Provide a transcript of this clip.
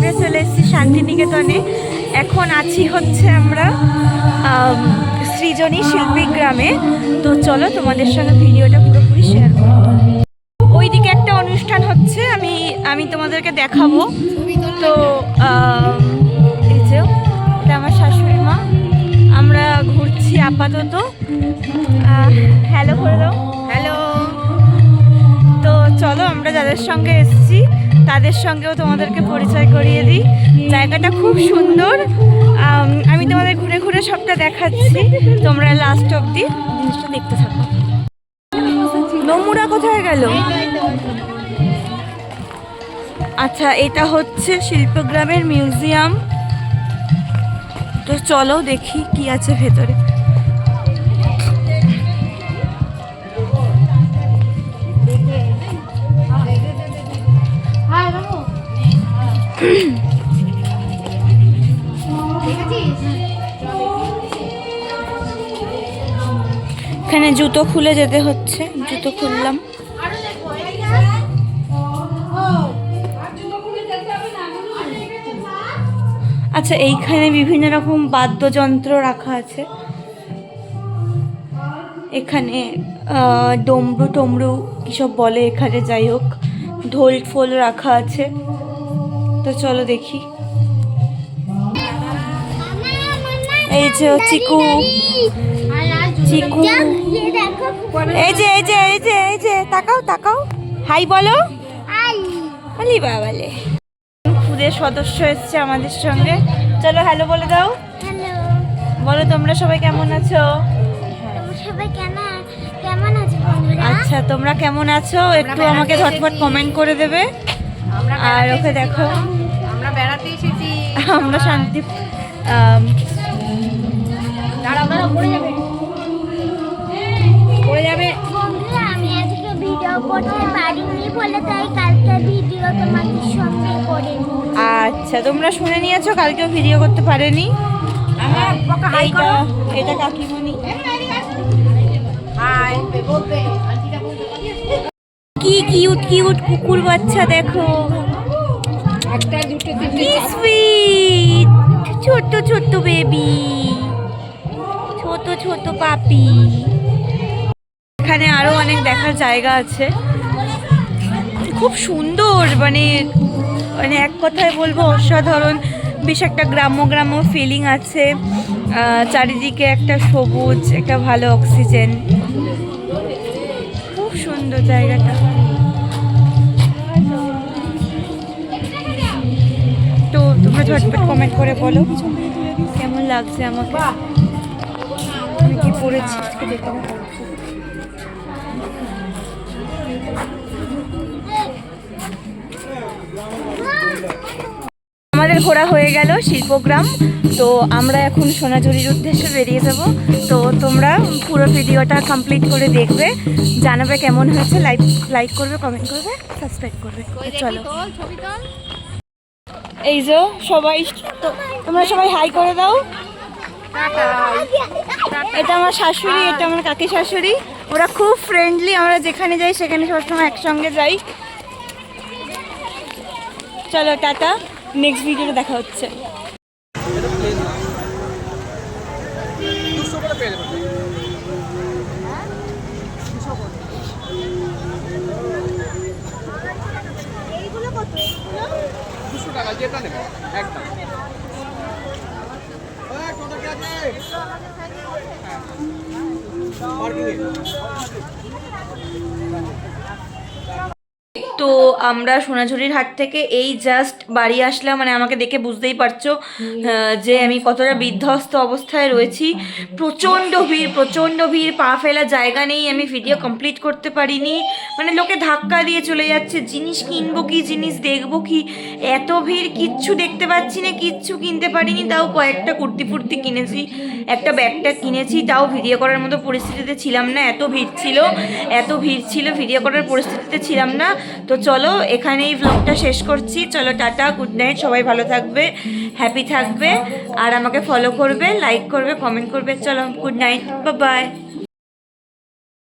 সঙ্গে চলে এসেছি শান্তিনিকেতনে। এখন আছি হচ্ছে আমরা সৃজনী শিল্পী গ্রামে। তো চলো তোমাদের সঙ্গে ভিডিওটা পুরোপুরি শেয়ার করব। ওইদিকে একটা অনুষ্ঠান হচ্ছে, আমি তোমাদেরকে দেখাবো। তো এই যে এটা আমার শাশুড়ি মা, আমরা ঘুরছি আপাতত। হ্যালো করে দাও। হ্যালো। তো চলো আমরা যাদের সঙ্গে এসেছি তাদের সঙ্গেও তোমাদেরকে পরিচয় করিয়ে দিই। জায়গাটা খুব সুন্দর, আমি তোমাদের ঘুরে ঘুরে সবটা দেখাচ্ছি, তোমরা লাস্ট অবধি জিনিসটা দেখতে থাকো। নমুরা কোথায় গেল? আচ্ছা, এটা হচ্ছে শিল্পগ্রামের মিউজিয়াম। তো চলো দেখি কি আছে ভেতরে। এখানে জুতো খুলে যেতে হচ্ছে, জুতো খুললাম। আচ্ছা, এইখানে বিভিন্ন রকম বাদ্যযন্ত্র রাখা আছে। এখানে ডমরু টমরু কিসব বলে এখানে, যাই হোক ঢোল ফোল রাখা আছে। তো চলো দেখি। এই যে চিকু চিকু, এই যে এই যে এই যে এই যে তাকাও তাকাও, হাই বলো। আলি বাবালে, খুদের সদস্য এসছে আমাদের সঙ্গে। চলো হ্যালো বলে দাও। হ্যালো, বলো তোমরা সবাই কেমন আছো? সবাই কেমন আছো বন্ধুরা? আচ্ছা, তোমরা কেমন আছো একটু আমাকে ঝটপট কমেন্ট করে দেবে। আর ওকে দেখো, আমরা বেড়াতে এসেছি। আমরা শান্তি পড়ে যাবে। বন্ধুরা, আমি আজকে ভিডিও করতে পারিনি বলে তাই কালকে ভিডিও তোমাদের সঙ্গে করিনি। আচ্ছা, তোমরা শুনে নিয়েছো কালকেও ভিডিও করতে পারেনি। এইটা এটা কাকিমণি। কি কিউট কিউট কুকুর বাচ্চা দেখো, একটা দুটো কি তিনটে সুইট ছোট্ট ছোট্ট বেবি, ছোট ছোট পাপি। এখানে আরো অনেক দেখার জায়গা আছে, খুব সুন্দর, মানে মানে এক কথায় বলবো অসাধারণ। বেশ একটা গ্রাম্য গ্রাম্য ফিলিং আছে, চারিদিকে একটা সবুজ, একটা ভালো অক্সিজেন, খুব সুন্দর জায়গাটা। তো তোমরা ঝটপট কমেন্ট করে বলো কেমন লাগছে আমাকে, আমি কি পড়েছি আজকে দেখে। আমাদের ঘোরা হয়ে গেল শিল্পগ্রাম। তো আমরা এখন সোনাঝুরির উদ্দেশ্যে বেরিয়ে যাব। তো তোমরা পুরো ভিডিওটা কমপ্লিট করে দেখবে, জানাবে কেমন হয়েছে, লাইক করবে, কমেন্ট করবে, সাবস্ক্রাইব করবে। চলো, এই যে সবাই, তোমরা সবাই হাই করে দাও। এটা আমার শাশুড়ি, এটা আমার কাকি শাশুড়ি, ওরা খুব ফ্রেন্ডলি। আমরা যেখানে যাই সেখানে সবসময় একসঙ্গে যাই। চলো টাটা, নেক্সট ভিডিওতে দেখা হচ্ছে। এইগুলো কত? 200 টাকা যেটা নেবে একদম। তো আমরা সোনাঝুরির হাট থেকে এই জাস্ট বাড়ি আসলাম, মানে আমাকে দেখে বুঝতেই পারছো যে আমি কতটা বিধ্বস্ত অবস্থায় রয়েছি। প্রচণ্ড ভিড়, পা ফেলা জায়গা নেই, আমি ভিডিও কমপ্লিট করতে পারিনি। মানে লোকে ধাক্কা দিয়ে চলে যাচ্ছে, জিনিস কিনবো কি, জিনিস দেখবো কি, এত ভিড়, কিচ্ছু দেখতে পাচ্ছি না, কিচ্ছু কিনতে পারিনি। তাও কয়েকটা কুর্তি ফুর্তি কিনেছি, একটা ব্যাগটা কিনেছি, তাও ভিডিও করার মতো পরিস্থিতিতে ছিলাম না, এত ভিড় ছিল, ভিডিও করার পরিস্থিতিতে ছিলাম না। তো চলো এখানেই ব্লগটা শেষ করছি। চলো টাটা, গুড নাইট, সবাই ভালো থাকবে, হ্যাপি থাকবে, আর আমাকে ফলো করবে, লাইক করবে, কমেন্ট করবে। চলো গুড নাইট, বাই বাই।